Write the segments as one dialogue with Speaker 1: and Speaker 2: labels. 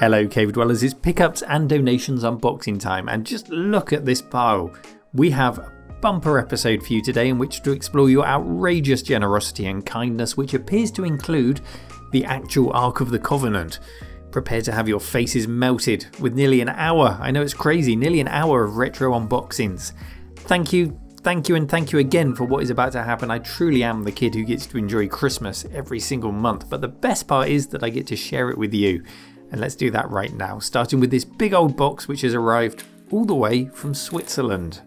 Speaker 1: Hello Cave Dwellers, it's pickups and donations unboxing time, and just look at this pile. We have a bumper episode for you today in which to explore your outrageous generosity and kindness, which appears to include the actual Ark of the Covenant. Prepare to have your faces melted with nearly an hour, I know it's crazy, nearly an hour of retro unboxings. Thank you again for what is about to happen. I truly am the kid who gets to enjoy Christmas every single month, but the best part is that I get to share it with you. And let's do that right now, starting with this big old box which has arrived all the way from Switzerland.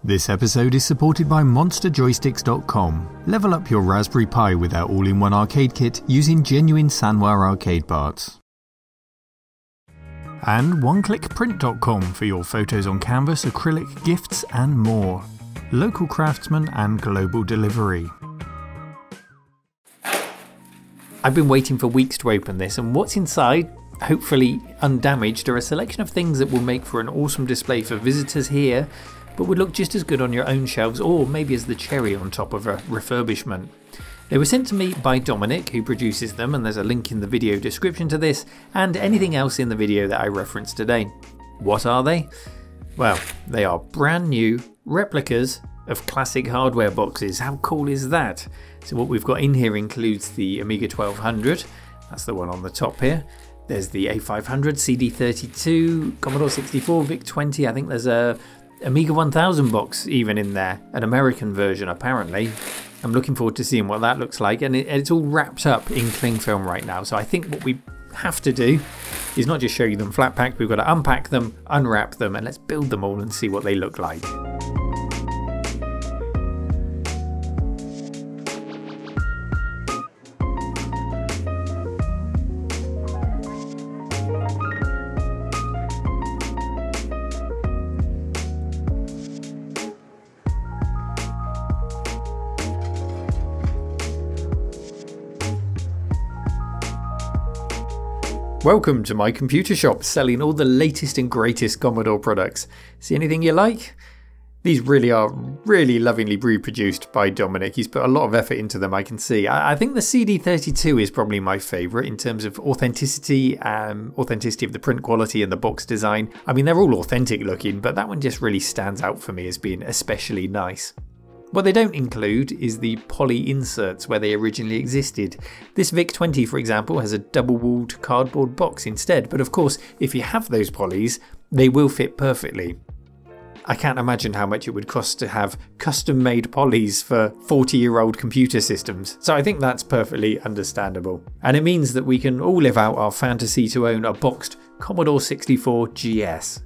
Speaker 1: This episode is supported by MonsterJoysticks.com. Level up your Raspberry Pi with our all-in-one arcade kit using genuine Sanwa arcade parts. And OneClickPrint.com for your photos on canvas, acrylic, gifts and more. Local craftsmen and global delivery. I've been waiting for weeks to open this, and what's inside, hopefully undamaged, are a selection of things that will make for an awesome display for visitors here, but would look just as good on your own shelves, or maybe as the cherry on top of a refurbishment. They were sent to me by Dominic, who produces them, and there's a link in the video description to this, and anything else in the video that I referenced today. What are they? Well, they are brand new replicas of classic hardware boxes. How cool is that? So what we've got in here includes the Amiga 1200, that's the one on the top here. There's the A500, CD32, Commodore 64, VIC-20, I think there's a Amiga 1000 box even in there, an American version apparently. I'm looking forward to seeing what that looks like, and it's all wrapped up in cling film right now, so I think what we have to do is not just show you them flat packed, we've got to unpack them, unwrap them, and let's build them all and see what they look like. Welcome to my computer shop, selling all the latest and greatest Commodore products. See anything you like? These really are really lovingly reproduced by Dominic. He's put a lot of effort into them, I can see. I think the CD32 is probably my favourite in terms of authenticity of the print quality and the box design. I mean, they're all authentic looking, but that one just really stands out for me as being especially nice. What they don't include is the poly inserts where they originally existed. This VIC-20, for example, has a double-walled cardboard box instead, but of course, if you have those polys, they will fit perfectly. I can't imagine how much it would cost to have custom-made polys for 40-year-old computer systems, so I think that's perfectly understandable. And it means that we can all live out our fantasy to own a boxed Commodore 64 GS.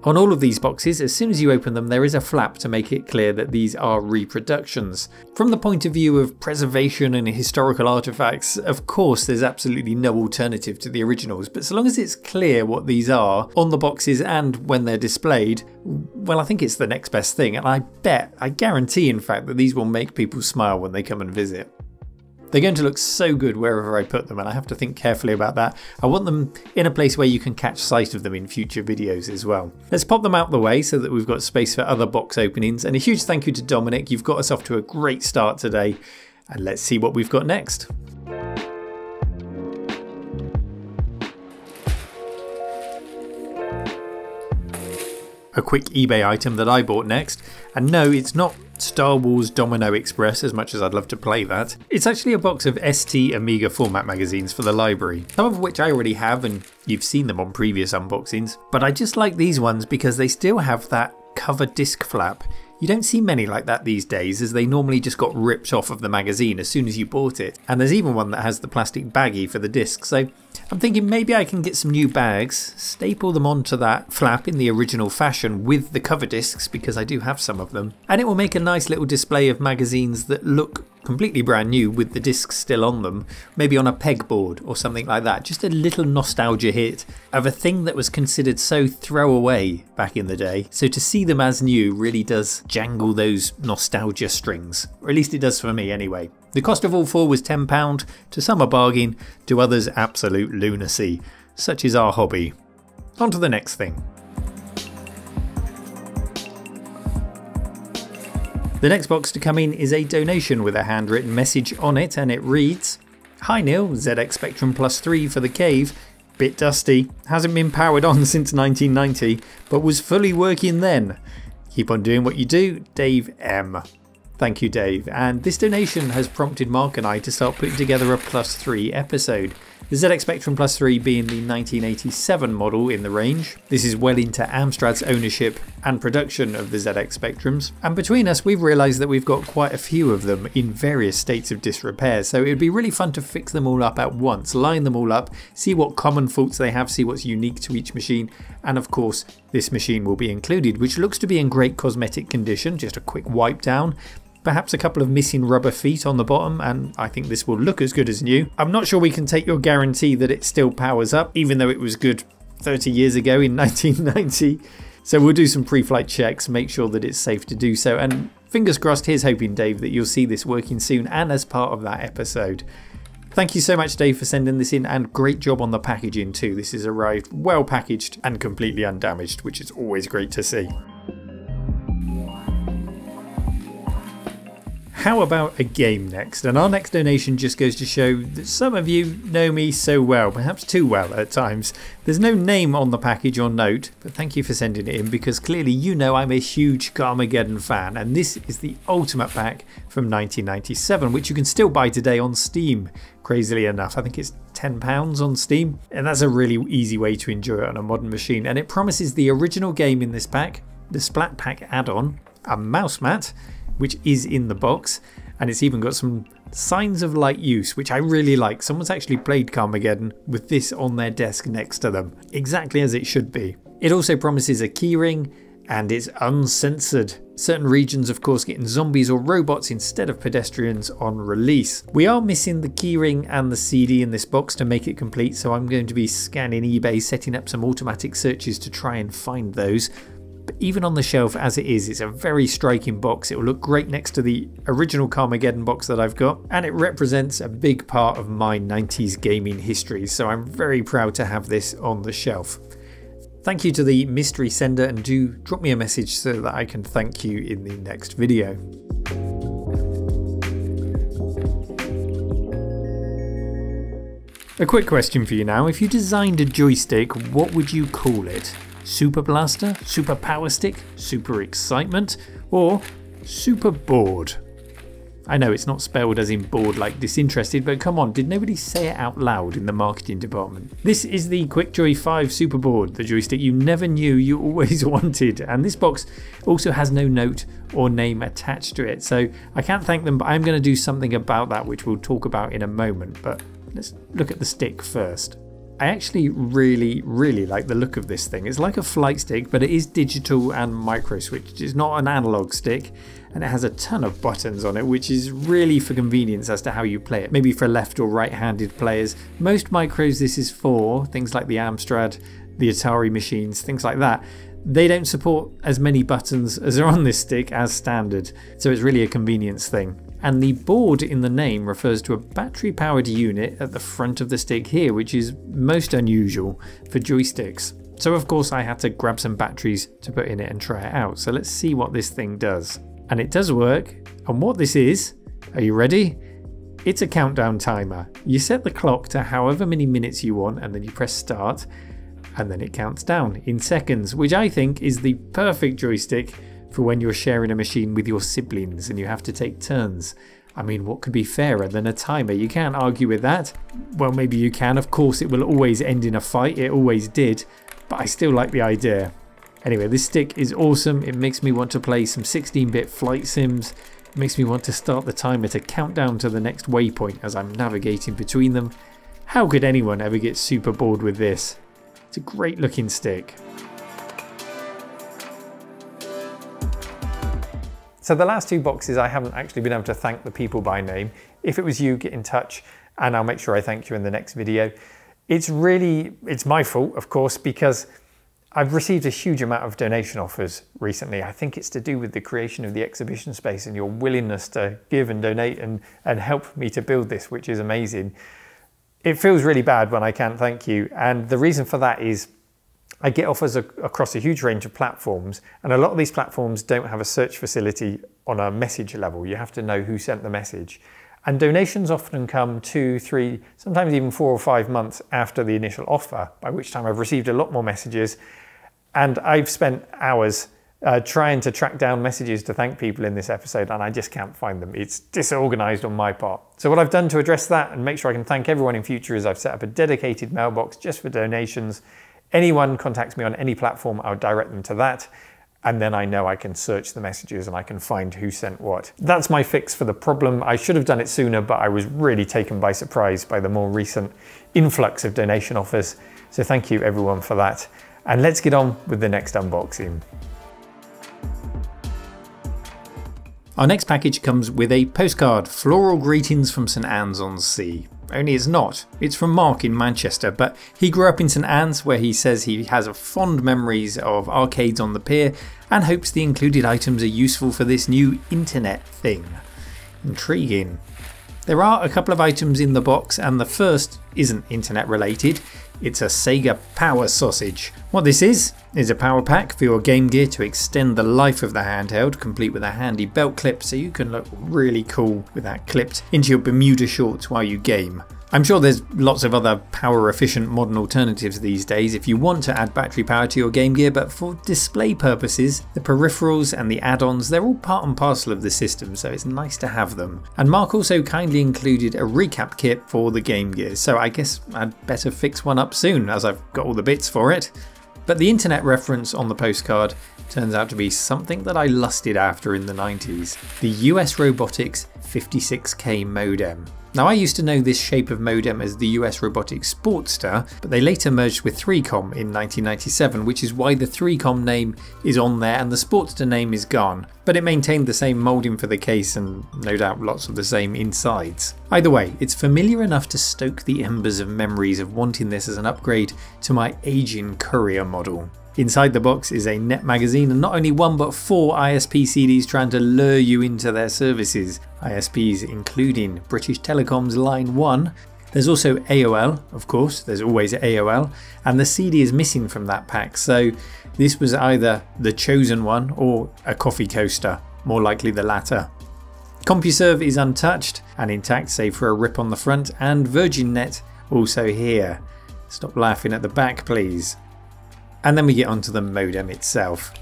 Speaker 1: On all of these boxes, as soon as you open them, there is a flap to make it clear that these are reproductions. From the point of view of preservation and historical artifacts, of course there's absolutely no alternative to the originals, but so long as it's clear what these are on the boxes and when they're displayed, well, I think it's the next best thing, and I guarantee in fact that these will make people smile when they come and visit. They're going to look so good wherever I put them, and I have to think carefully about that. I want them in a place where you can catch sight of them in future videos as well. Let's pop them out the way so that we've got space for other box openings, and a huge thank you to Dominic. You've got us off to a great start today, and let's see what we've got next. A quick eBay item that I bought next, and no, it's not Star Wars Domino Express, as much as I'd love to play that. It's actually a box of ST Amiga format magazines for the library, some of which I already have and you've seen them on previous unboxings, but I just like these ones because they still have that cover disc flap. You don't see many like that these days, as they normally just got ripped off of the magazine as soon as you bought it. And there's even one that has the plastic baggie for the disc, so I'm thinking maybe I can get some new bags, staple them onto that flap in the original fashion with the cover discs, because I do have some of them, and it will make a nice little display of magazines that look completely brand new with the discs still on them, maybe on a pegboard or something like that. Just a little nostalgia hit of a thing that was considered so throwaway back in the day. So to see them as new really does jangle those nostalgia strings, or at least it does for me anyway. The cost of all four was £10, to some a bargain, to others absolute lunacy. Such is our hobby. On to the next thing. The next box to come in is a donation with a handwritten message on it, and it reads, Hi Neil, ZX Spectrum Plus 3 for the cave. Bit dusty, hasn't been powered on since 1990, but was fully working then. Keep on doing what you do, Dave M. Thank you, Dave. And this donation has prompted Mark and I to start putting together a Plus 3 episode. The ZX Spectrum Plus 3 being the 1987 model in the range. This is well into Amstrad's ownership and production of the ZX Spectrums. And between us, we've realised that we've got quite a few of them in various states of disrepair. So it would be really fun to fix them all up at once, line them all up, see what common faults they have, see what's unique to each machine. And of course, this machine will be included, which looks to be in great cosmetic condition, just a quick wipe down. Perhaps a couple of missing rubber feet on the bottom, and I think this will look as good as new. I'm not sure we can take your guarantee that it still powers up, even though it was good 30 years ago in 1990. So we'll do some pre-flight checks, make sure that it's safe to do so, and fingers crossed, here's hoping, Dave, that you'll see this working soon and as part of that episode. Thank you so much, Dave, for sending this in, and great job on the packaging too. This has arrived well packaged and completely undamaged, which is always great to see. How about a game next? And our next donation just goes to show that some of you know me so well, perhaps too well at times. There's no name on the package or note, but thank you for sending it in, because clearly you know I'm a huge Carmageddon fan, and this is the Ultimate Pack from 1997, which you can still buy today on Steam, crazily enough. I think it's £10 on Steam, and that's a really easy way to enjoy it on a modern machine. And it promises the original game in this pack, the Splat Pack add-on, a mouse mat, which is in the box, and it's even got some signs of light use, which I really like. Someone's actually played Carmageddon with this on their desk next to them, exactly as it should be. It also promises a keyring, and it's uncensored. Certain regions, of course, getting zombies or robots instead of pedestrians on release. We are missing the keyring and the CD in this box to make it complete, so I'm going to be scanning eBay, setting up some automatic searches to try and find those. But even on the shelf as it is, it's a very striking box. It will look great next to the original Carmageddon box that I've got, and it represents a big part of my 90s gaming history, so I'm very proud to have this on the shelf. Thank you to the mystery sender, and do drop me a message so that I can thank you in the next video. A quick question for you now. If you designed a joystick, what would you call it? Super Blaster, Super Power Stick, Super Excitement, or Super Bored? I know it's not spelled as in bored like disinterested, but come on, did nobody say it out loud in the marketing department? This is the QuickJoy 5 Super Bored, the joystick you never knew you always wanted, and this box also has no note or name attached to it, so I can't thank them, but I'm going to do something about that, which we'll talk about in a moment. But let's look at the stick first. I actually really like the look of this thing. It's like a flight stick, but it is digital and micro switched. It's not an analog stick, and it has a ton of buttons on it, which is really for convenience as to how you play it. Maybe for left or right-handed players. Most micros this is for, things like the Amstrad, the Atari machines, things like that. They don't support as many buttons as are on this stick as standard, so it's really a convenience thing. And the board in the name refers to a battery powered unit at the front of the stick here, which is most unusual for joysticks. So of course I had to grab some batteries to put in it and try it out. So let's see what this thing does. And it does work. And what this is, are you ready? It's a countdown timer. You set the clock to however many minutes you want, and then you press start, and then it counts down in seconds, which I think is the perfect joystick for when you're sharing a machine with your siblings and you have to take turns. I mean, what could be fairer than a timer? You can't argue with that. Well, maybe you can. Of course, it will always end in a fight. It always did. But I still like the idea. Anyway, this stick is awesome. It makes me want to play some 16-bit flight sims. It makes me want to start the timer to count down to the next waypoint as I'm navigating between them. How could anyone ever get super bored with this? It's a great looking stick. So the last two boxes I haven't actually been able to thank the people by name. If it was you, get in touch and I'll make sure I thank you in the next video. It's my fault, of course, because I've received a huge amount of donation offers recently. I think it's to do with the creation of the exhibition space and your willingness to give and donate and help me to build this, which is amazing. It feels really bad when I can't thank you, and the reason for that is I get offers across a huge range of platforms, and a lot of these platforms don't have a search facility on a message level. You have to know who sent the message. And donations often come 2, 3, sometimes even 4 or 5 months after the initial offer, by which time I've received a lot more messages. And I've spent hours trying to track down messages to thank people in this episode, and I just can't find them. It's disorganized on my part. So what I've done to address that and make sure I can thank everyone in future is I've set up a dedicated mailbox just for donations. Anyone contacts me on any platform, I'll direct them to that. And then I know I can search the messages and I can find who sent what. That's my fix for the problem. I should have done it sooner, but I was really taken by surprise by the more recent influx of donation offers. So thank you everyone for that. And let's get on with the next unboxing. Our next package comes with a postcard, Floral Greetings from St Anne's on Sea. Only it's not. It's from Mark in Manchester, but he grew up in St Anne's, where he says he has fond memories of arcades on the pier and hopes the included items are useful for this new internet thing. Intriguing. There are a couple of items in the box, and the first isn't internet related. It's a Sega Power Sausage. What this is a power pack for your Game Gear to extend the life of the handheld, complete with a handy belt clip so you can look really cool with that clipped into your Bermuda shorts while you game. I'm sure there's lots of other power efficient modern alternatives these days if you want to add battery power to your Game Gear, but for display purposes, the peripherals and the add-ons, they're all part and parcel of the system, so it's nice to have them. And Mark also kindly included a recap kit for the Game Gear, so I guess I'd better fix one up soon as I've got all the bits for it. But the internet reference on the postcard turns out to be something that I lusted after in the 90s, the US Robotics 56K modem. Now, I used to know this shape of modem as the US Robotics Sportster, but they later merged with 3Com in 1997, which is why the 3Com name is on there and the Sportster name is gone. But it maintained the same moulding for the case and no doubt lots of the same insides. Either way, it's familiar enough to stoke the embers of memories of wanting this as an upgrade to my aging Courier model. Inside the box is a net magazine, and not only one but 4 ISP CDs trying to lure you into their services. ISPs including British Telecom's Line 1. There's also AOL, of course, there's always AOL, and the CD is missing from that pack, so this was either the chosen one or a coffee coaster, more likely the latter. CompuServe is untouched and intact save for a rip on the front, and Virgin Net also here. Stop laughing at the back please. And then we get onto the modem itself.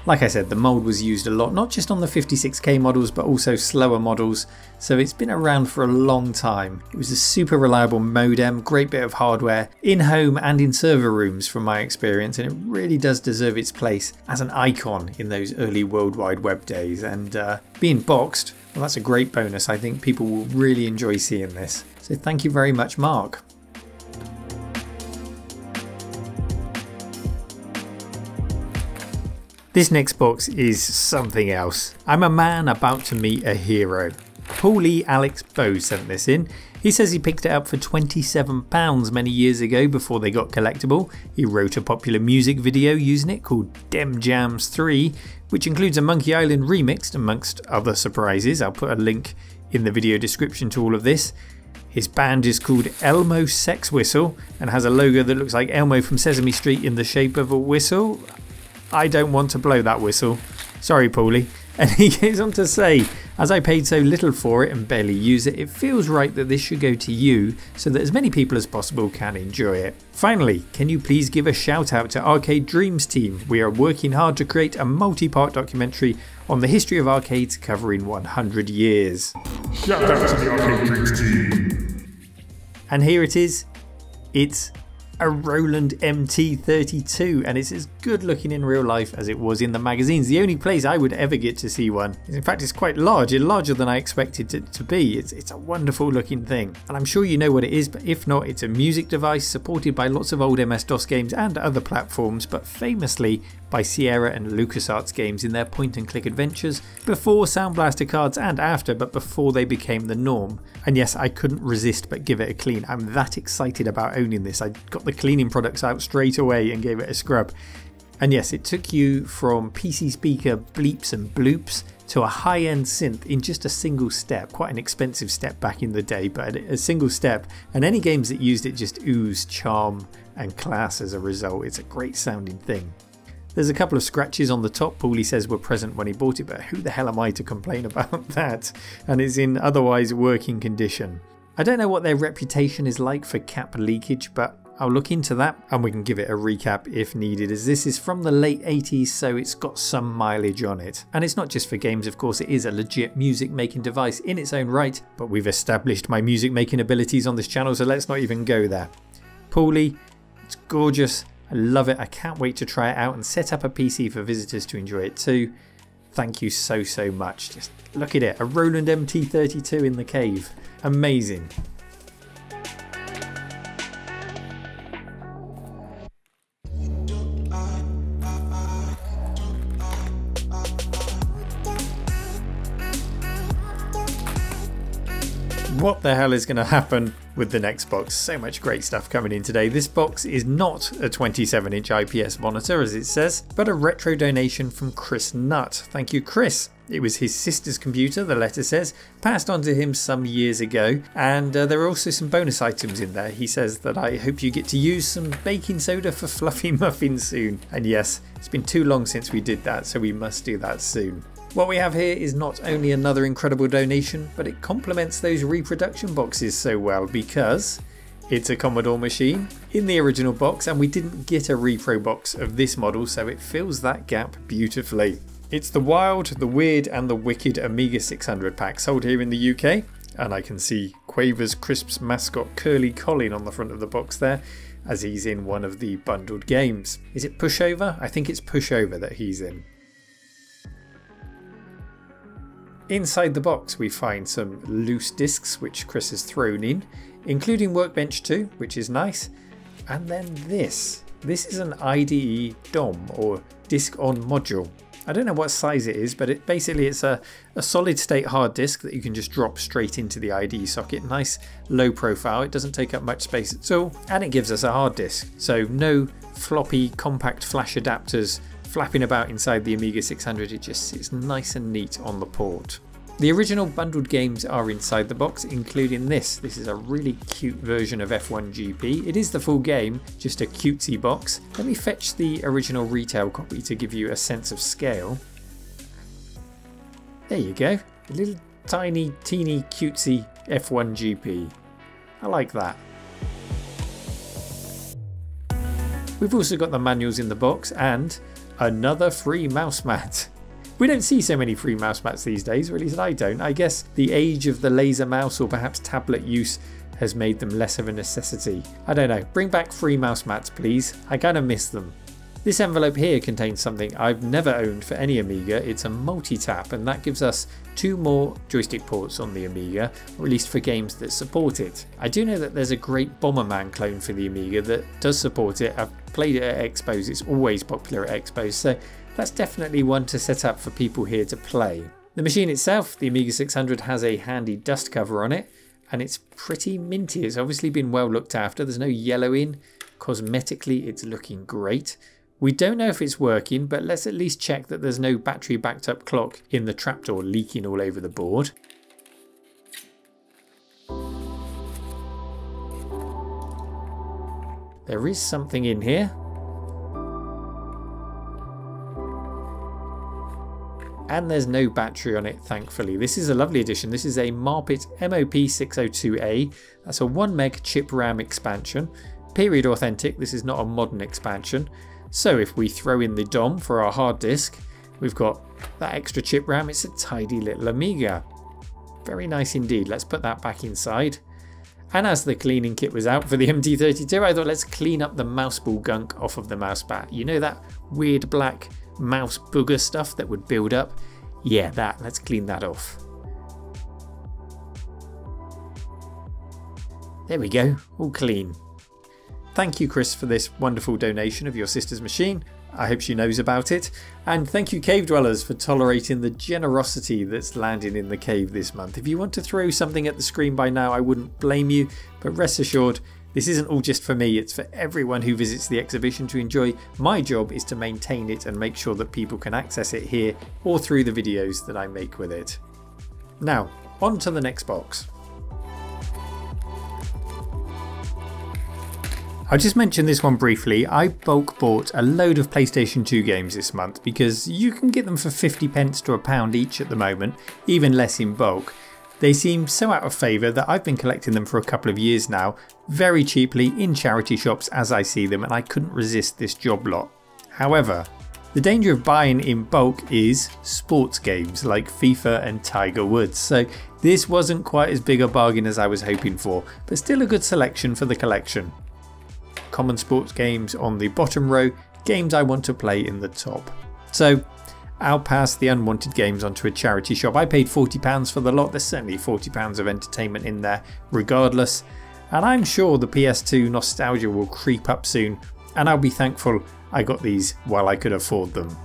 Speaker 1: Like I said, the mould was used a lot, not just on the 56K models but also slower models, so it's been around for a long time. It was a super reliable modem, great bit of hardware, in home and in server rooms from my experience, and it really does deserve its place as an icon in those early World Wide Web days. And being boxed, well, that's a great bonus. I think people will really enjoy seeing this. So thank you very much, Mark. This next box is something else. I'm a man about to meet a hero. Paulie Alex Bow sent this in. He says he picked it up for £27 many years ago before they got collectible. He wrote a popular music video using it called Dem Jams 3, which includes a Monkey Island remix amongst other surprises. I'll put a link in the video description to all of this. His band is called Elmo Sex Whistle and has a logo that looks like Elmo from Sesame Street in the shape of a whistle. I don't want to blow that whistle. Sorry, Paulie. And he goes on to say, as I paid so little for it and barely use it, it feels right that this should go to you so that as many people as possible can enjoy it. Finally, can you please give a shout out to Arcade Dreams team? We are working hard to create a multi-part documentary on the history of arcades covering 100 years.
Speaker 2: Shout out to the Arcade Dreams team.
Speaker 1: And here it is. It's a Roland MT32, and it's as good looking in real life as it was in the magazines. The only place I would ever get to see one. In fact, it's quite large. It's larger than I expected it to be. It's a wonderful looking thing, and I'm sure you know what it is, but if not, it's a music device supported by lots of old MS-DOS games and other platforms, but famously by Sierra and LucasArts games in their point-and-click adventures, before Sound Blaster cards and after, but before they became the norm. And yes, I couldn't resist but give it a clean. I'm that excited about owning this. I got the cleaning products out straight away and gave it a scrub. And yes, it took you from PC speaker bleeps and bloops to a high-end synth in just a single step. Quite an expensive step back in the day, but a single step. And any games that used it just oozed charm and class as a result. It's a great sounding thing. There's a couple of scratches on the top Paulie says were present when he bought it, but who the hell am I to complain about that? And it's in otherwise working condition. I don't know what their reputation is like for cap leakage, but I'll look into that and we can give it a recap if needed, as this is from the late 80s, so it's got some mileage on it. And it's not just for games, of course, it is a legit music making device in its own right, but we've established my music making abilities on this channel, so let's not even go there. Paulie, it's gorgeous. I love it. I can't wait to try it out and set up a PC for visitors to enjoy it too. Thank you so much. Just look at it. A Roland MT32 in the cave. Amazing. What the hell is going to happen with the next box? So much great stuff coming in today. This box is not a 27-inch IPS monitor as it says, but a retro donation from Chris Nutt. Thank you, Chris. It was his sister's computer, the letter says, passed on to him some years ago, and there are also some bonus items in there. He says that I hope you get to use some baking soda for fluffy muffins soon. And yes, it's been too long since we did that, so we must do that soon. What we have here is not only another incredible donation, but it complements those reproduction boxes so well because it's a Commodore machine in the original box, and we didn't get a repro box of this model, so it fills that gap beautifully. It's the Wild, the Weird and the Wicked Amiga 600 pack sold here in the UK, and I can see Quavers Crisps mascot Curly Colin on the front of the box there as he's in one of the bundled games. Is it Pushover? I think it's Pushover that he's in. Inside the box we find some loose discs which Chris has thrown in, including Workbench 2, which is nice, and then this. This is an IDE DOM or disk on module. I don't know what size it is, but it's a solid state hard disk that you can just drop straight into the IDE socket. Nice low profile, it doesn't take up much space at all, and it gives us a hard disk. So no floppy compact flash adapters flapping about inside the Amiga 600, it just sits nice and neat on the port. The original bundled games are inside the box, including this. This is a really cute version of F1 GP. It is the full game, just a cutesy box. Let me fetch the original retail copy to give you a sense of scale. There you go, a little tiny, teeny, cutesy F1 GP. I like that. We've also got the manuals in the box and another free mouse mat. We don't see so many free mouse mats these days, or at least I don't. I guess the age of the laser mouse or perhaps tablet use has made them less of a necessity. I don't know. Bring back free mouse mats, please. I kind of miss them. This envelope here contains something I've never owned for any Amiga. It's a multi-tap, and that gives us 2 more joystick ports on the Amiga, or at least for games that support it. I do know that there's a great Bomberman clone for the Amiga that does support it. I've played it at expos, it's always popular at expos, so that's definitely one to set up for people here to play. The machine itself, the Amiga 600, has a handy dust cover on it, and it's pretty minty. It's obviously been well looked after. There's no yellow in. Cosmetically, it's looking great. We don't know if it's working, but let's at least check that there's no battery backed up clock in the trapdoor leaking all over the board. There is something in here. And there's no battery on it, thankfully. This is a lovely addition. This is a Marpet MOP602A. That's a 1 meg chip RAM expansion. Period authentic, this is not a modern expansion. So if we throw in the DOM for our hard disk, we've got that extra chip RAM. It's a tidy little Amiga. Very nice indeed. Let's put that back inside. And as the cleaning kit was out for the MT32, I thought let's clean up the mouse ball gunk off of the mouse pad. You know that weird black mouse booger stuff that would build up? Yeah, that. Let's clean that off. There we go. All clean. Thank you, Chris, for this wonderful donation of your sister's machine. I hope she knows about it. And thank you, Cave Dwellers, for tolerating the generosity that's landing in the cave this month. If you want to throw something at the screen by now, I wouldn't blame you. But rest assured, this isn't all just for me. It's for everyone who visits the exhibition to enjoy. My job is to maintain it and make sure that people can access it here or through the videos that I make with it. Now, on to the next box. I'll just mention this one briefly. I bulk bought a load of PlayStation 2 games this month because you can get them for 50 pence to £1 each at the moment, even less in bulk. They seem so out of favour that I've been collecting them for a couple of years now, very cheaply in charity shops as I see them, and I couldn't resist this job lot. However, the danger of buying in bulk is sports games like FIFA and Tiger Woods, so this wasn't quite as big a bargain as I was hoping for, but still a good selection for the collection. Common sports games on the bottom row, games I want to play in the top. So I'll pass the unwanted games onto a charity shop. I paid £40 for the lot. There's certainly £40 of entertainment in there regardless. And I'm sure the PS2 nostalgia will creep up soon, and I'll be thankful I got these while I could afford them.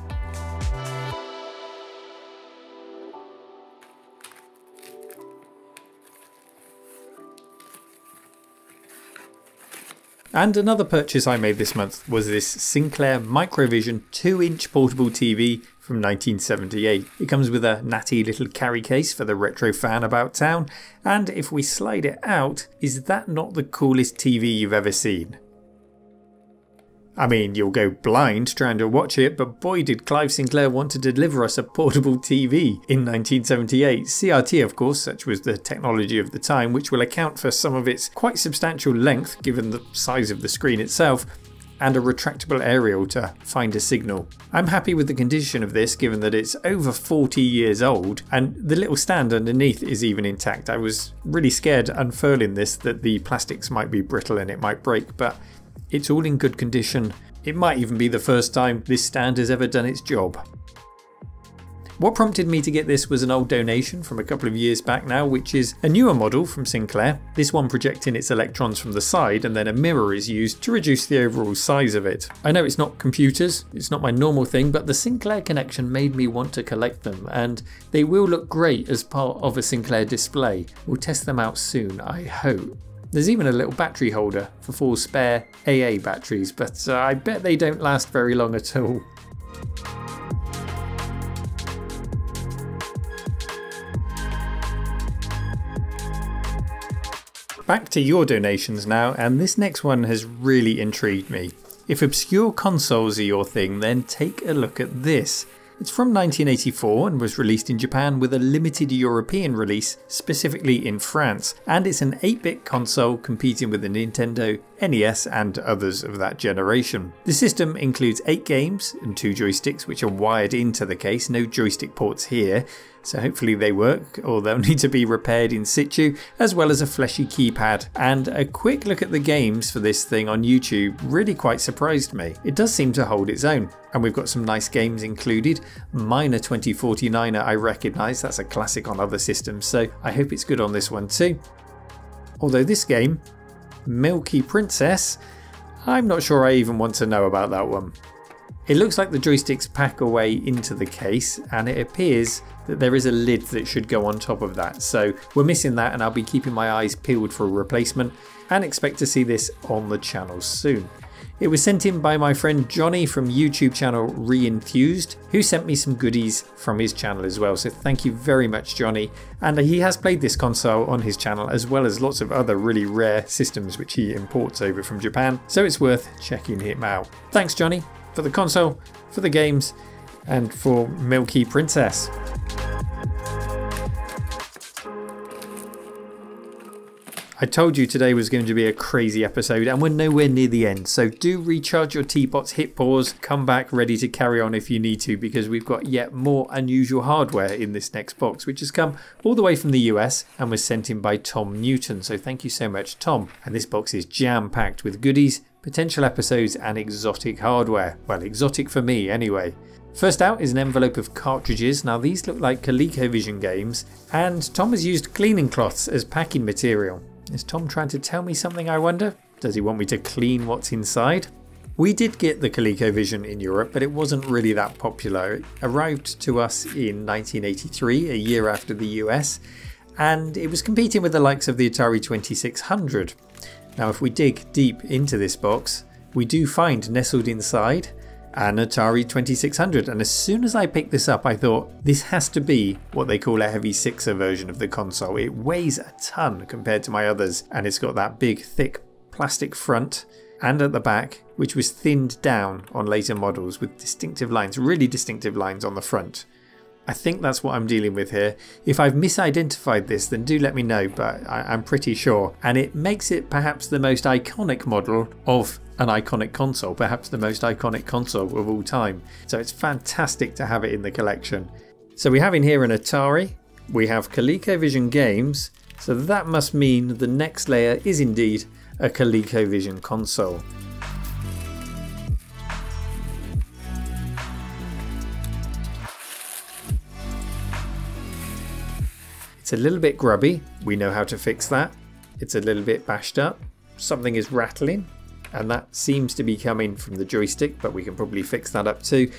Speaker 1: And another purchase I made this month was this Sinclair Microvision 2-inch portable TV from 1978. It comes with a natty little carry case for the retro fan about town, and if we slide it out, is that not the coolest TV you've ever seen? I mean, you'll go blind trying to watch it, but boy did Clive Sinclair want to deliver us a portable TV in 1978. CRT, of course, such was the technology of the time, which will account for some of its quite substantial length given the size of the screen itself, and a retractable aerial to find a signal. I'm happy with the condition of this given that it's over 40 years old, and the little stand underneath is even intact. I was really scared unfurling this that the plastics might be brittle and it might break, but it's all in good condition. It might even be the first time this stand has ever done its job. What prompted me to get this was an old donation from a couple of years back now, which is a newer model from Sinclair, this one projecting its electrons from the side, and then a mirror is used to reduce the overall size of it. I know it's not computers, it's not my normal thing, but the Sinclair connection made me want to collect them, and they will look great as part of a Sinclair display. We'll test them out soon, I hope. There's even a little battery holder for 4 spare AA batteries, but I bet they don't last very long at all. Back to your donations now, and this next one has really intrigued me. If obscure consoles are your thing, then take a look at this. It's from 1984 and was released in Japan with a limited European release, specifically in France, and it's an 8-bit console competing with the Nintendo, NES and others of that generation. The system includes 8 games and 2 joysticks which are wired into the case, no joystick ports here, so hopefully they work, or they'll need to be repaired in situ, as well as a fleshy keypad. And a quick look at the games for this thing on YouTube really quite surprised me. It does seem to hold its own, and we've got some nice games included. Miner 2049er I recognise, that's a classic on other systems, so I hope it's good on this one too. Although this game, Milky Princess, I'm not sure I even want to know about that one. It looks like the joysticks pack away into the case, and it appears that there is a lid that should go on top of that, so we're missing that, and I'll be keeping my eyes peeled for a replacement and expect to see this on the channel soon. It was sent in by my friend Johnny from YouTube channel Re-Enthused, who sent me some goodies from his channel as well, so thank you very much Johnny. And he has played this console on his channel as well as lots of other really rare systems which he imports over from Japan, so it's worth checking him out. Thanks Johnny for the console, for the games and for Milky Princess. I told you today was going to be a crazy episode, and we're nowhere near the end, so do recharge your teapots, hit pause, come back ready to carry on if you need to, because we've got yet more unusual hardware in this next box, which has come all the way from the US and was sent in by Tom Newton, so thank you so much Tom. And this box is jam-packed with goodies, potential episodes and exotic hardware. Well, exotic for me anyway. First out is an envelope of cartridges. Now these look like ColecoVision games, and Tom has used cleaning cloths as packing material. Is Tom trying to tell me something, I wonder? Does he want me to clean what's inside? We did get the ColecoVision in Europe, but it wasn't really that popular. It arrived to us in 1983, a year after the US, and it was competing with the likes of the Atari 2600. Now if we dig deep into this box, we do find nestled inside an Atari 2600, and as soon as I picked this up I thought this has to be what they call a heavy sixer version of the console. It weighs a ton compared to my others, and it's got that big thick plastic front and at the back, which was thinned down on later models with distinctive lines, really distinctive lines on the front. I think that's what I'm dealing with here. If I've misidentified this, then do let me know, but I'm pretty sure. And it makes it perhaps the most iconic model of an iconic console, perhaps the most iconic console of all time. So it's fantastic to have it in the collection. So we have in here an Atari, we have ColecoVision games, so that must mean the next layer is indeed a ColecoVision console. It's a little bit grubby, we know how to fix that. It's a little bit bashed up, something is rattling, and that seems to be coming from the joystick, but we can probably fix that up too.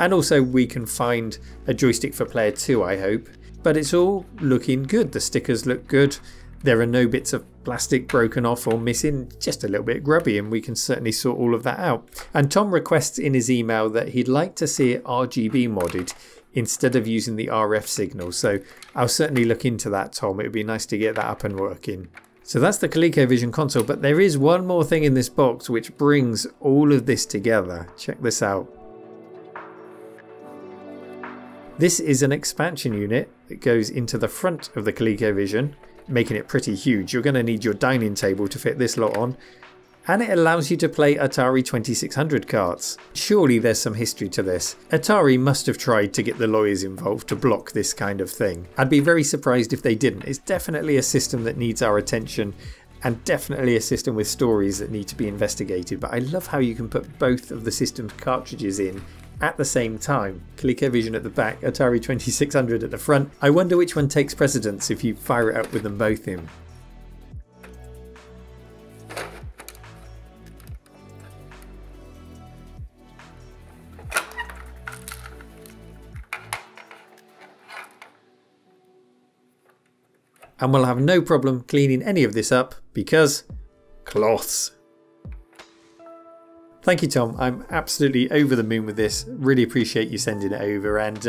Speaker 1: And also we can find a joystick for player 2, I hope. But it's all looking good, the stickers look good. There are no bits of plastic broken off or missing, just a little bit grubby, and we can certainly sort all of that out. And Tom requests in his email that he'd like to see it RGB modded instead of using the RF signal. So I'll certainly look into that, Tom. It would be nice to get that up and working. So that's the ColecoVision console, but there is one more thing in this box which brings all of this together. Check this out. This is an expansion unit that goes into the front of the ColecoVision, making it pretty huge. You're going to need your dining table to fit this lot on, and it allows you to play Atari 2600 carts. Surely there's some history to this. Atari must have tried to get the lawyers involved to block this kind of thing. I'd be very surprised if they didn't. It's definitely a system that needs our attention, and definitely a system with stories that need to be investigated. But I love how you can put both of the system's cartridges in at the same time. ColecoVision at the back, Atari 2600 at the front. I wonder which one takes precedence if you fire it up with them both in. And we'll have no problem cleaning any of this up because cloths. Thank you, Tom. I'm absolutely over the moon with this. Really appreciate you sending it over. And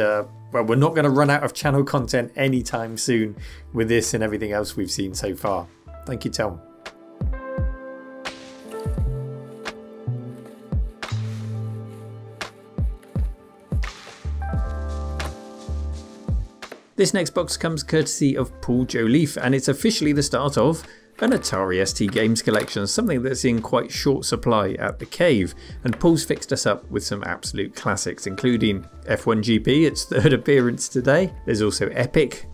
Speaker 1: well, we're not going to run out of channel content anytime soon with this and everything else we've seen so far. Thank you, Tom. This next box comes courtesy of Paul Joliffe, and it's officially the start of an Atari ST Games collection, something that's in quite short supply at the Cave. And Paul's fixed us up with some absolute classics, including F1 GP, its third appearance today. There's also Epic,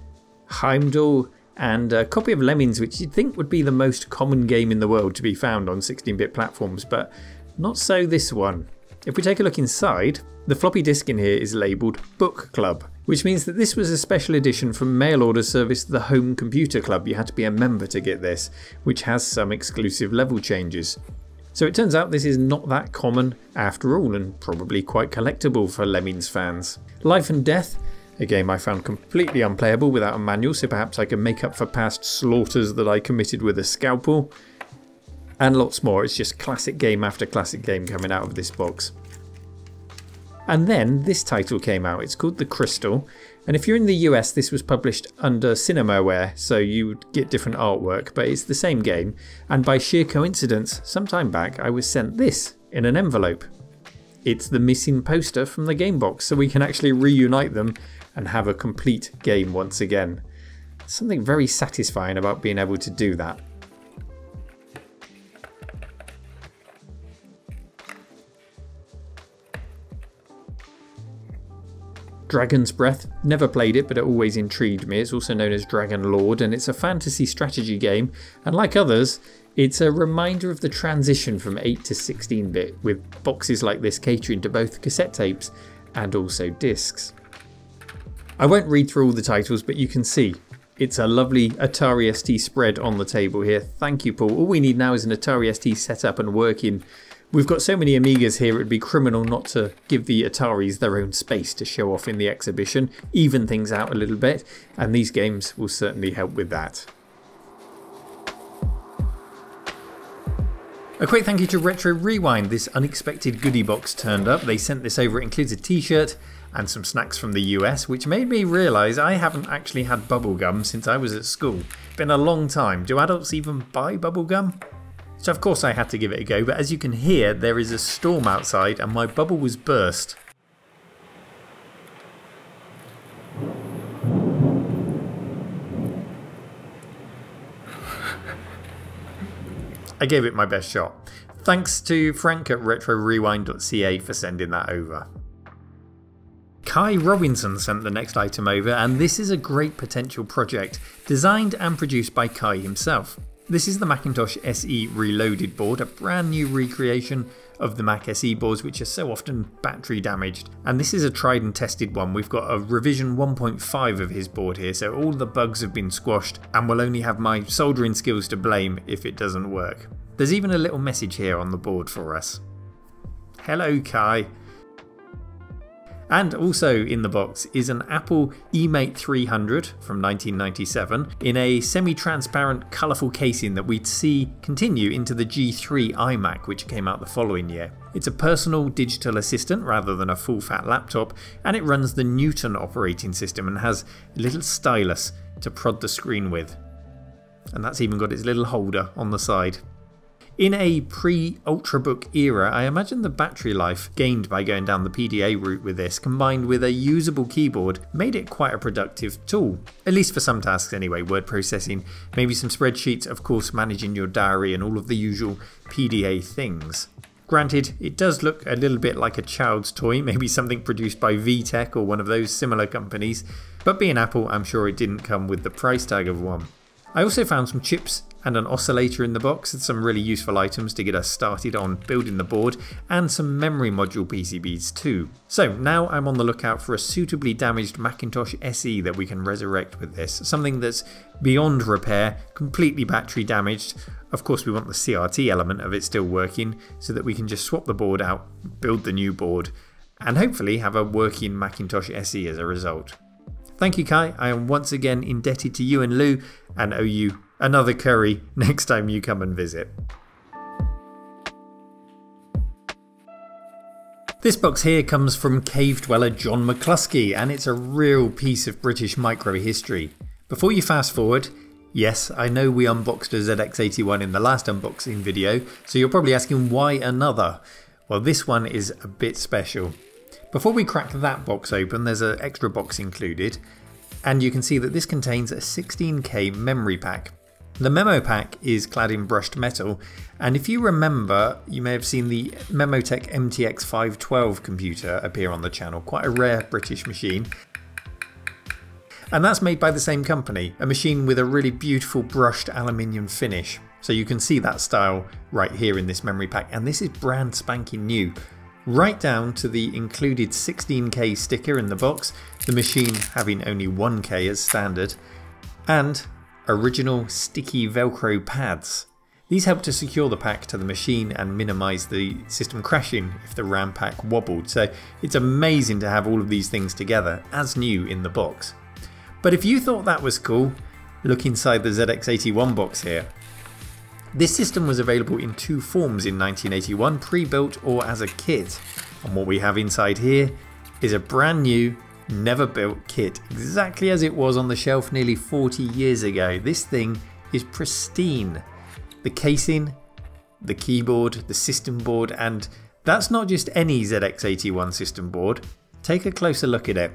Speaker 1: Heimdall, and a copy of Lemmings, which you'd think would be the most common game in the world to be found on 16-bit platforms, but not so this one. If we take a look inside, the floppy disk in here is labelled Book Club, which means that this was a special edition from mail order service The Home Computer Club. You had to be a member to get this, which has some exclusive level changes. So it turns out this is not that common after all, and probably quite collectible for Lemmings fans. Life and Death, a game I found completely unplayable without a manual, so perhaps I can make up for past slaughters that I committed with a scalpel. And lots more. It's just classic game after classic game coming out of this box. And then this title came out. It's called The Crystal, and if you're in the US, this was published under Cinemaware, so you would get different artwork, but it's the same game. And by sheer coincidence, some time back I was sent this in an envelope. It's the missing poster from the game box, so we can actually reunite them and have a complete game once again. Something very satisfying about being able to do that. Dragon's Breath, never played it, but it always intrigued me. It's also known as Dragon Lord, and it's a fantasy strategy game, and like others, it's a reminder of the transition from 8 to 16-bit, with boxes like this catering to both cassette tapes and also discs. I won't read through all the titles, but you can see it's a lovely Atari ST spread on the table here. Thank you, Paul. All we need now is an Atari ST set up and working. We've got so many Amigas here, it would be criminal not to give the Ataris their own space to show off in the exhibition, even things out a little bit, and these games will certainly help with that. A quick thank you to Retro Rewind. This unexpected goodie box turned up. They sent this over. It includes a t-shirt and some snacks from the US, which made me realise I haven't actually had bubblegum since I was at school. Been a long time. Do adults even buy bubblegum? So of course I had to give it a go, but as you can hear, there is a storm outside and my bubble was burst. I gave it my best shot. Thanks to Frank at retrorewind.ca for sending that over. Kai Robinson sent the next item over, and this is a great potential project, designed and produced by Kai himself. This is the Macintosh SE Reloaded board, a brand new recreation of the Mac SE boards which are so often battery damaged. And this is a tried and tested one. We've got a revision 1.5 of his board here, so all the bugs have been squashed and will only have my soldering skills to blame if it doesn't work. There's even a little message here on the board for us. Hello Kai. And also in the box is an Apple eMate 300 from 1997 in a semi-transparent colourful casing that we'd see continue into the G3 iMac, which came out the following year. It's a personal digital assistant rather than a full-fat laptop, and it runs the Newton operating system and has a little stylus to prod the screen with. And that's even got its little holder on the side. In a pre-Ultrabook era, I imagine the battery life gained by going down the PDA route with this, combined with a usable keyboard, made it quite a productive tool. At least for some tasks anyway, word processing, maybe some spreadsheets, of course managing your diary and all of the usual PDA things. Granted, it does look a little bit like a child's toy, maybe something produced by VTech or one of those similar companies, but being Apple, I'm sure it didn't come with the price tag of one. I also found some chips and an oscillator in the box, and some really useful items to get us started on building the board, and some memory module PCBs too. So now I'm on the lookout for a suitably damaged Macintosh SE that we can resurrect with this, something that's beyond repair, completely battery damaged. Of course we want the CRT element of it still working, so that we can just swap the board out, build the new board, and hopefully have a working Macintosh SE as a result. Thank you Kai, I am once again indebted to you and Lou, and owe you another curry next time you come and visit. This box here comes from cave dweller John McCluskey, and it's a real piece of British micro history. Before you fast forward, yes, I know we unboxed a ZX81 in the last unboxing video, so you're probably asking why another? Well, this one is a bit special. Before we crack that box open, there's an extra box included, and you can see that this contains a 16K memory pack. The memo pack is clad in brushed metal, and if you remember, you may have seen the Memotech MTX 512 computer appear on the channel, quite a rare British machine. And that's made by the same company, a machine with a really beautiful brushed aluminium finish. So you can see that style right here in this memory pack, and this is brand spanking new. Right down to the included 16K sticker in the box, the machine having only 1K as standard, and original sticky Velcro pads. These help to secure the pack to the machine and minimise the system crashing if the RAM pack wobbled, so it's amazing to have all of these things together as new in the box. But if you thought that was cool, look inside the ZX81 box here. This system was available in two forms in 1981, pre-built or as a kit, and what we have inside here is a brand new never built kit, exactly as it was on the shelf nearly 40 years ago. This thing is pristine. The casing, the keyboard, the system board, and that's not just any ZX81 system board. Take a closer look at it.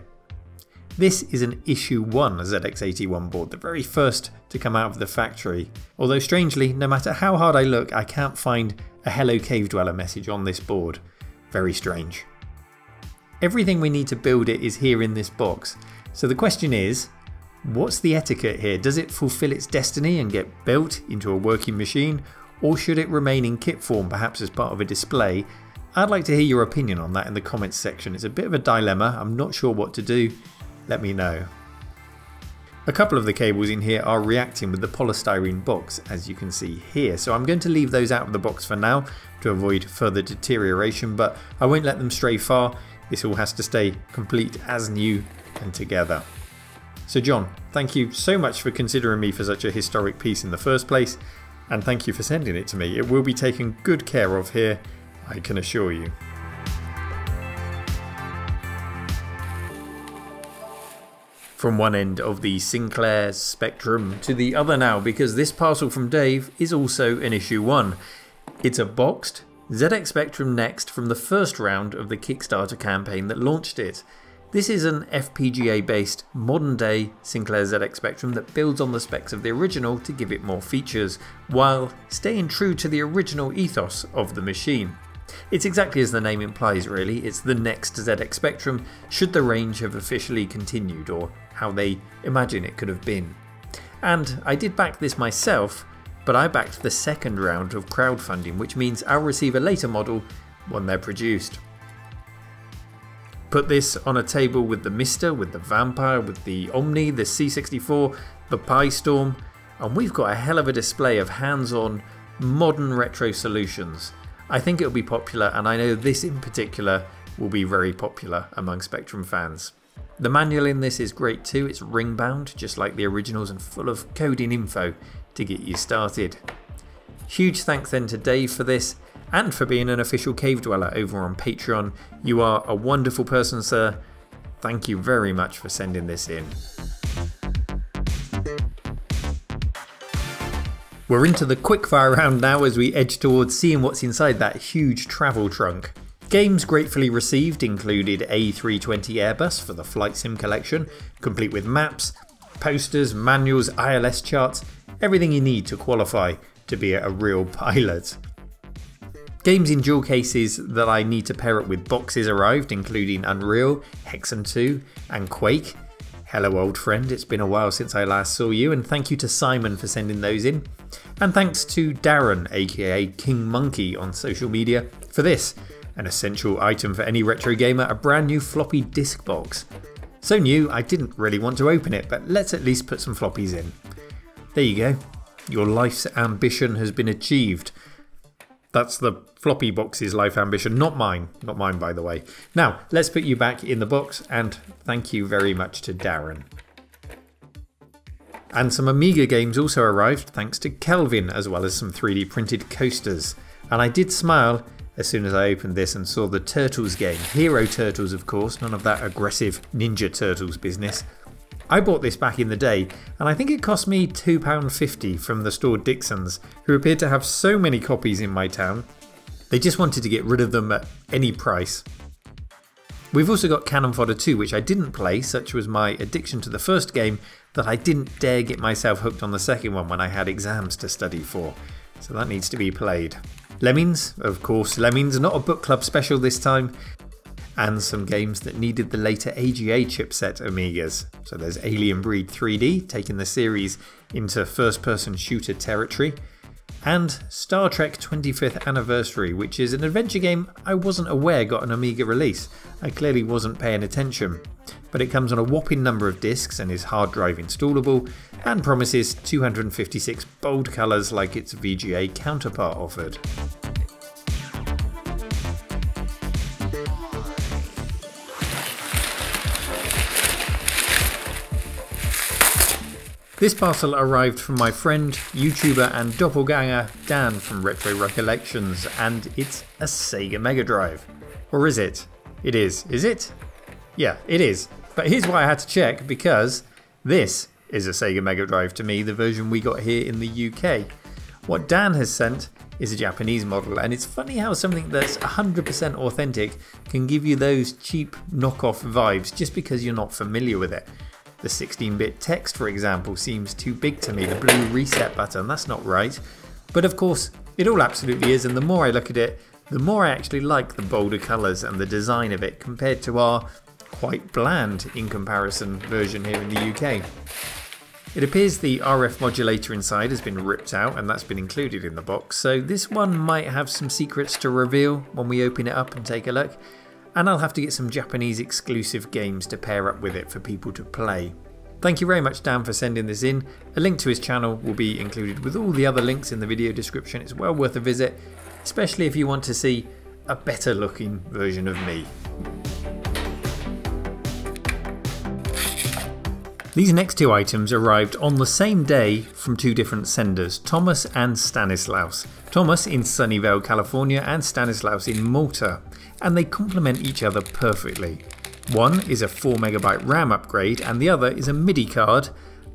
Speaker 1: This is an issue 1 ZX81 board, the very first to come out of the factory. Although strangely, no matter how hard I look, I can't find a Hello Cave Dweller message on this board. Very strange. Everything we need to build it is here in this box. So the question is, what's the etiquette here? Does it fulfill its destiny and get built into a working machine? Or should it remain in kit form, perhaps as part of a display? I'd like to hear your opinion on that in the comments section. It's a bit of a dilemma. I'm not sure what to do. Let me know. A couple of the cables in here are reacting with the polystyrene box, as you can see here. So I'm going to leave those out of the box for now to avoid further deterioration, but I won't let them stray far. This all has to stay complete as new and together. So John, thank you so much for considering me for such a historic piece in the first place, and thank you for sending it to me. It will be taken good care of here, I can assure you. From one end of the Sinclair spectrum to the other now, because this parcel from Dave is also an issue 1. It's a boxed ZX Spectrum Next from the first round of the Kickstarter campaign that launched it. This is an FPGA based modern day Sinclair ZX Spectrum that builds on the specs of the original to give it more features, while staying true to the original ethos of the machine. It's exactly as the name implies really, it's the next ZX Spectrum should the range have officially continued, or how they imagine it could have been. And I did back this myself, but I backed the second round of crowdfunding, which means I'll receive a later model when they're produced. Put this on a table with the Mister, with the Vampire, with the Omni, the C64, the Pi Storm, and we've got a hell of a display of hands-on modern retro solutions. I think it'll be popular, and I know this in particular will be very popular among Spectrum fans. The manual in this is great too, it's ring bound just like the originals and full of coding info to get you started. Huge thanks then to Dave for this and for being an official cave dweller over on Patreon. You are a wonderful person, sir. Thank you very much for sending this in. We're into the quickfire round now as we edge towards seeing what's inside that huge travel trunk. Games gratefully received included A320 Airbus for the Flight Sim collection, complete with maps, posters, manuals, ILS charts, everything you need to qualify to be a real pilot. Games in dual cases that I need to pair up with boxes arrived, including Unreal, Hexen 2 and Quake. Hello old friend, it's been a while since I last saw you, and thank you to Simon for sending those in. And thanks to Darren, aka King Monkey on social media, for this. An essential item for any retro gamer, a brand new floppy disk box. So new I didn't really want to open it, but let's at least put some floppies in. There you go, your life's ambition has been achieved. That's the floppy box's life ambition, not mine by the way. Now let's put you back in the box, and thank you very much to Darren. And some Amiga games also arrived thanks to Kelvin, as well as some 3D printed coasters. And I did smile as soon as I opened this and saw the Turtles game. Hero Turtles of course, none of that aggressive Ninja Turtles business. I bought this back in the day, and I think it cost me £2.50 from the store Dixon's, who appeared to have so many copies in my town, they just wanted to get rid of them at any price. We've also got Cannon Fodder 2, which I didn't play, such was my addiction to the first game that I didn't dare get myself hooked on the second one when I had exams to study for. So that needs to be played. Lemmings, of course, Lemmings, not a book club special this time. And some games that needed the later AGA chipset Amigas. So there's Alien Breed 3D, taking the series into first-person shooter territory. And Star Trek 25th Anniversary, which is an adventure game I wasn't aware got an Amiga release. I clearly wasn't paying attention. But it comes on a whopping number of discs and is hard drive installable, and promises 256 bold colours like its VGA counterpart offered. This parcel arrived from my friend, YouTuber and doppelganger Dan from Retro Recollections, and it's a Sega Mega Drive. Or is it? It is. Is it? Yeah, it is. But here's why I had to check, because this is a Sega Mega Drive to me, the version we got here in the UK. What Dan has sent is a Japanese model, and it's funny how something that's 100% authentic can give you those cheap knockoff vibes just because you're not familiar with it. The 16-bit text, for example, seems too big to me. The blue reset button, that's not right. But of course, it all absolutely is, and the more I look at it, the more I actually like the bolder colours and the design of it compared to our quite bland, in comparison, version here in the UK. It appears the RF modulator inside has been ripped out, and that's been included in the box, so this one might have some secrets to reveal when we open it up and take a look. And I'll have to get some Japanese exclusive games to pair up with it for people to play. Thank you very much Dan for sending this in. A link to his channel will be included with all the other links in the video description. It's well worth a visit, especially if you want to see a better looking version of me. These next two items arrived on the same day from two different senders, Thomas and Stanislaus. Thomas in Sunnyvale, California, and Stanislaus in Malta, and they complement each other perfectly. One is a 4MB RAM upgrade and the other is a MIDI card,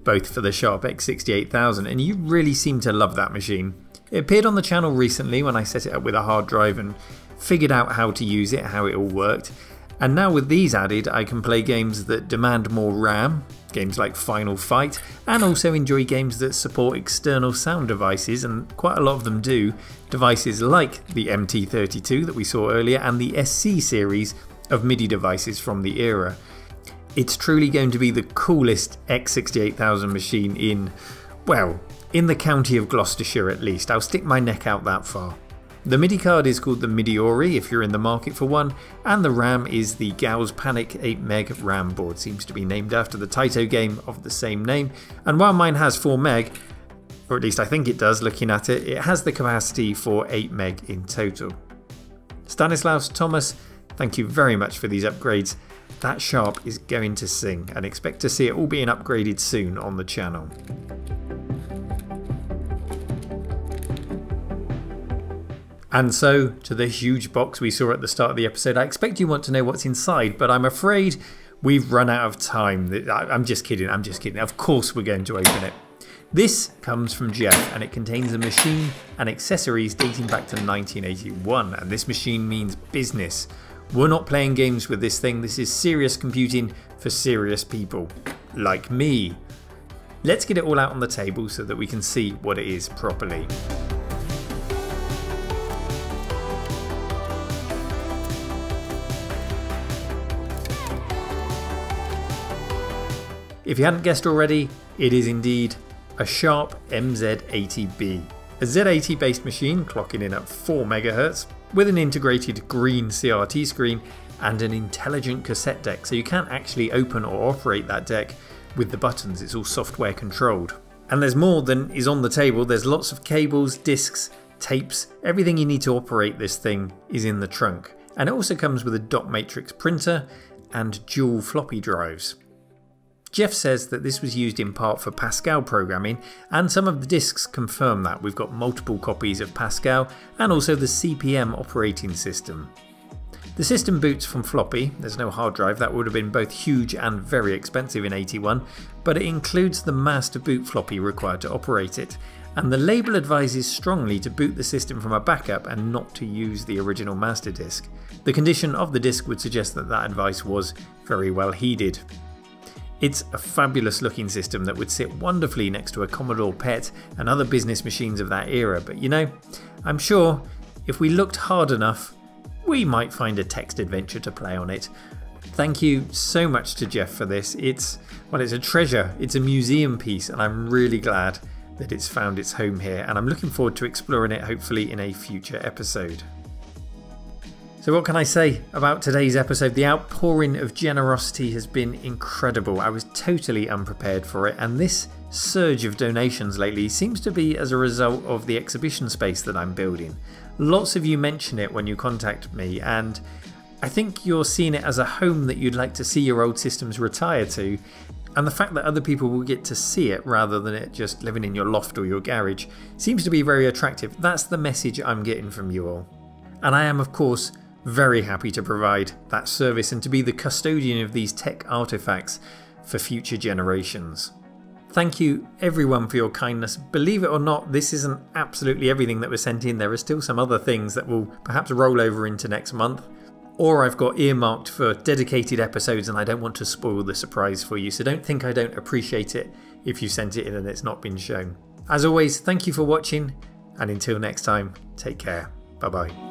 Speaker 1: both for the Sharp X68000, and you really seem to love that machine. It appeared on the channel recently when I set it up with a hard drive and figured out how to use it, how it all worked. And now with these added, I can play games that demand more RAM, games like Final Fight, and also enjoy games that support external sound devices, and quite a lot of them do. Devices like the MT32 that we saw earlier and the SC series of MIDI devices from the era. It's truly going to be the coolest X68000 machine in the county of Gloucestershire at least. I'll stick my neck out that far. The MIDI card is called the Midiori if you're in the market for one, and the RAM is the Gauss Panic 8MB RAM board. Seems to be named after the Taito game of the same name, and while mine has 4MB, or at least I think it does looking at it, it has the capacity for 8MB in total. Stanislaus, Thomas, thank you very much for these upgrades. That Sharp is going to sing, and expect to see it all being upgraded soon on the channel. And so, to the huge box we saw at the start of the episode. I expect you want to know what's inside, but I'm afraid we've run out of time. I'm just kidding, Of course we're going to open it. This comes from Jeff, and it contains a machine and accessories dating back to 1981, and this machine means business. We're not playing games with this thing. This is serious computing for serious people, like me. Let's get it all out on the table so that we can see what it is properly. If you hadn't guessed already, it is indeed a Sharp MZ80B. A Z80 based machine clocking in at 4 MHz with an integrated green CRT screen and an intelligent cassette deck, so you can't actually open or operate that deck with the buttons, it's all software controlled. And there's more than is on the table. There's lots of cables, discs, tapes, everything you need to operate this thing is in the trunk. And it also comes with a dot matrix printer and dual floppy drives. Jeff says that this was used in part for Pascal programming, and some of the discs confirm that. We've got multiple copies of Pascal and also the CP/M operating system. The system boots from floppy. There's no hard drive. That would have been both huge and very expensive in 81, but it includes the master boot floppy required to operate it. And the label advises strongly to boot the system from a backup and not to use the original master disk. The condition of the disk would suggest that that advice was very well heeded. It's a fabulous looking system that would sit wonderfully next to a Commodore PET and other business machines of that era, but you know, I'm sure if we looked hard enough, we might find a text adventure to play on it. Thank you so much to Jeff for this. It's a treasure, it's a museum piece, and I'm really glad that it's found its home here, and I'm looking forward to exploring it hopefully in a future episode. So what can I say about today's episode? The outpouring of generosity has been incredible. I was totally unprepared for it, and this surge of donations lately seems to be as a result of the exhibition space that I'm building. Lots of you mention it when you contact me, and I think you're seeing it as a home that you'd like to see your old systems retire to, and the fact that other people will get to see it rather than it just living in your loft or your garage seems to be very attractive. That's the message I'm getting from you all. And I am, of course, very happy to provide that service and to be the custodian of these tech artifacts for future generations. Thank you everyone for your kindness. Believe it or not, this isn't absolutely everything that was sent in. There are still some other things that will perhaps roll over into next month, or I've got earmarked for dedicated episodes and I don't want to spoil the surprise for you, so don't think I don't appreciate it if you sent it in and it's not been shown. As always, thank you for watching, and until next time, take care. Bye bye.